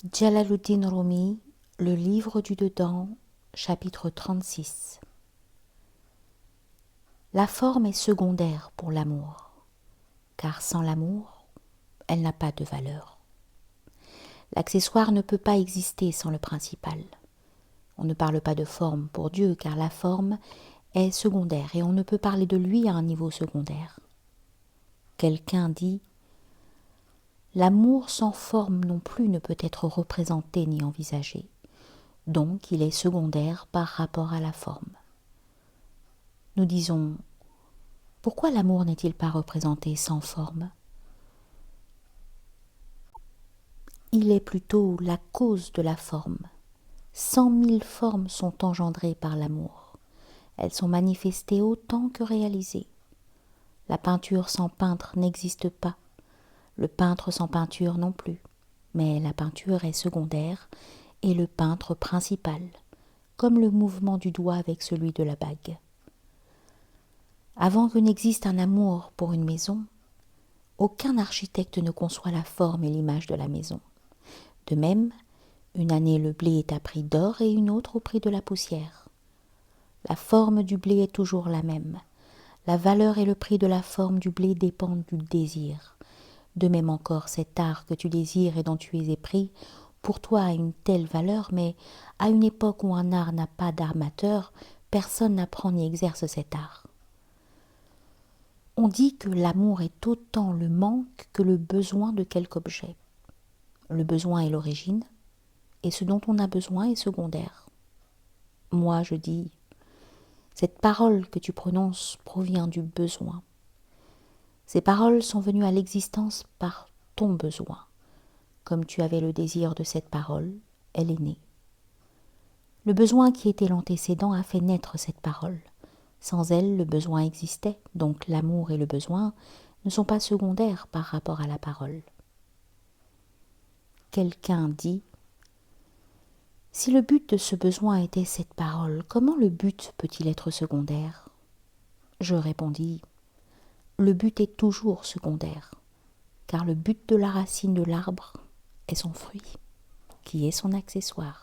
Jalaluddin Rumi, le livre du dedans, chapitre 36. La forme est secondaire pour l'amour, car sans l'amour, elle n'a pas de valeur. L'accessoire ne peut pas exister sans le principal. On ne parle pas de forme pour Dieu, car la forme est secondaire et on ne peut parler de lui à un niveau secondaire. Quelqu'un dit « L'amour sans forme non plus ne peut être représenté ni envisagé, donc il est secondaire par rapport à la forme. » Nous disons « Pourquoi l'amour n'est-il pas représenté sans forme ?» Il est plutôt la cause de la forme. 100 000 formes sont engendrées par l'amour. Elles sont manifestées autant que réalisées. La peinture sans peintre n'existe pas, le peintre sans peinture non plus, mais la peinture est secondaire et le peintre principal, comme le mouvement du doigt avec celui de la bague. Avant que n'existe un amour pour une maison, aucun architecte ne conçoit la forme et l'image de la maison. De même, une année le blé est à prix d'or et une autre au prix de la poussière. La forme du blé est toujours la même. La valeur et le prix de la forme du blé dépendent du désir. De même encore, cet art que tu désires et dont tu es épris, pour toi a une telle valeur, mais à une époque où un art n'a pas d'armateur, personne n'apprend ni exerce cet art. On dit que l'amour est autant le manque que le besoin de quelque objet. Le besoin est l'origine, et ce dont on a besoin est secondaire. Moi, je dis, cette parole que tu prononces provient du besoin. Ces paroles sont venues à l'existence par ton besoin. Comme tu avais le désir de cette parole, elle est née. Le besoin qui était l'antécédent a fait naître cette parole. Sans elle, le besoin existait, donc l'amour et le besoin ne sont pas secondaires par rapport à la parole. Quelqu'un dit « Si le but de ce besoin était cette parole, comment le but peut-il être secondaire ?» Je répondis « Le but est toujours secondaire, car le but de la racine de l'arbre est son fruit, qui est son accessoire. »